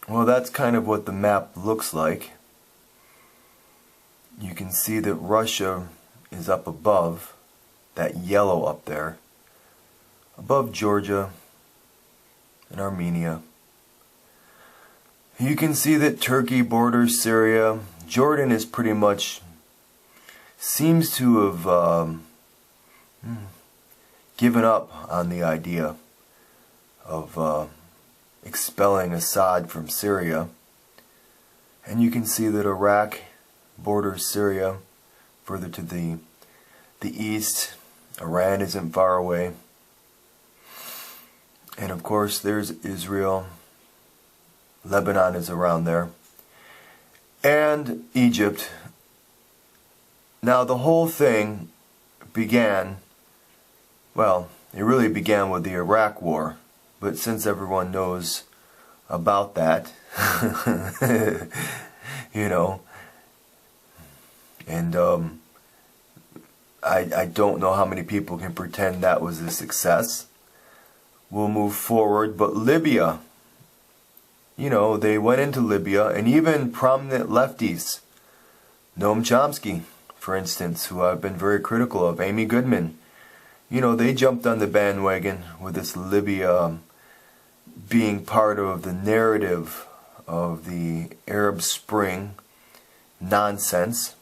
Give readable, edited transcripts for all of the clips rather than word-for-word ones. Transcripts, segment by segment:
Well, that's kind of what the map looks like. You can see that Russia is up above, that yellow up there, above Georgia and Armenia. You can see that Turkey borders Syria. Jordan is pretty much, seems to have given up on the idea of expelling Assad from Syria. And you can see that Iraq borders Syria further to the east. Iran isn't far away. And of course there's Israel. Lebanon is around there. And Egypt. Now the whole thing began, well, it really began with the Iraq War. But since everyone knows about that, you know, and I don't know how many people can pretend that was a success. We'll move forward, but Libya, you know, they went into Libya, and even prominent lefties, Noam Chomsky, for instance, who I've been very critical of, Amy Goodman, you know, they jumped on the bandwagon with this Libya being part of the narrative of the Arab Spring nonsense.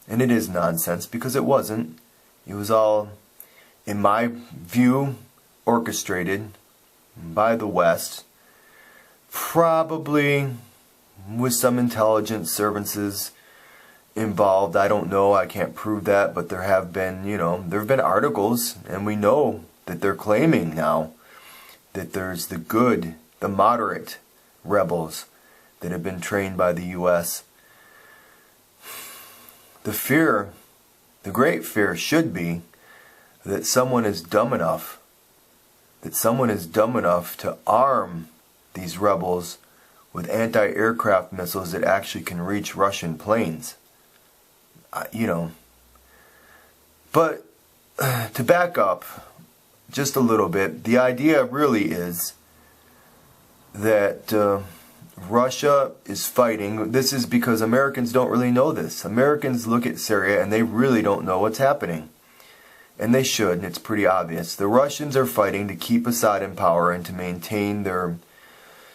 And it is nonsense because it wasn't. It was all, in my view, orchestrated by the West, probably with some intelligence services involved. I don't know, I can't prove that, but there have been, you know, there have been articles, and we know that they're claiming now that there's the good, the moderate rebels that have been trained by the U.S. The fear, the great fear should be that someone is dumb enough, to arm these rebels with anti-aircraft missiles that actually can reach Russian planes. You know. But to back up just a little bit, the idea really is that Russia is fighting. This is because Americans don't really know this. Americans look at Syria and they really don't know what's happening. And they should, and it's pretty obvious. The Russians are fighting to keep Assad in power and to maintain their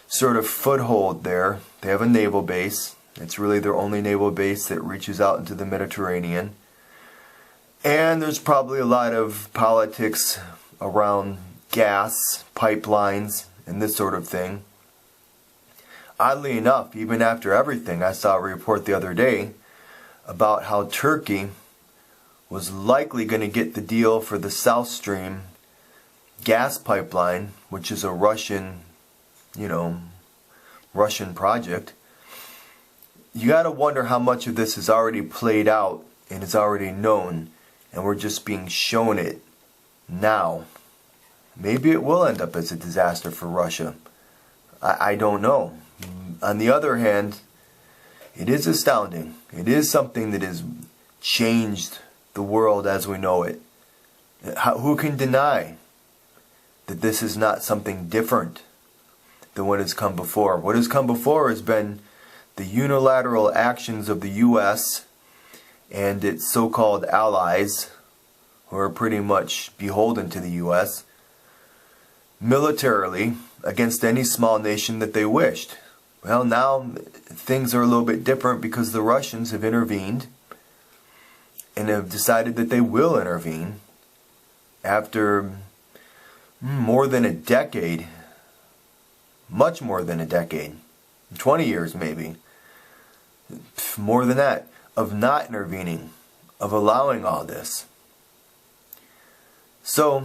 sort of foothold there. They have a naval base. It's really their only naval base that reaches out into the Mediterranean. And there's probably a lot of politics around gas, pipelines, and this sort of thing. Oddly enough, even after everything, I saw a report the other day about how Turkey was likely going to get the deal for the South Stream gas pipeline, which is a Russian, you know, Russian project. You got to wonder how much of this is already played out and is already known, and we're just being shown it now. Maybe it will end up as a disaster for Russia. I don't know. On the other hand, it is astounding. It is something that has changed the world as we know it. Who can deny that this is not something different than what has come before? What has come before has been the unilateral actions of the U.S. and its so-called allies, who are pretty much beholden to the U.S., militarily against any small nation that they wished. Well, now things are a little bit different because the Russians have intervened and have decided that they will intervene after more than a decade, much more than a decade, 20 years maybe, more than that, of not intervening, of allowing all this. So,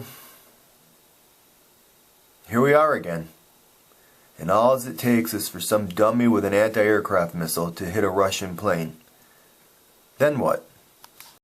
here we are again. And all it takes is for some dummy with an anti-aircraft missile to hit a Russian plane. Then what?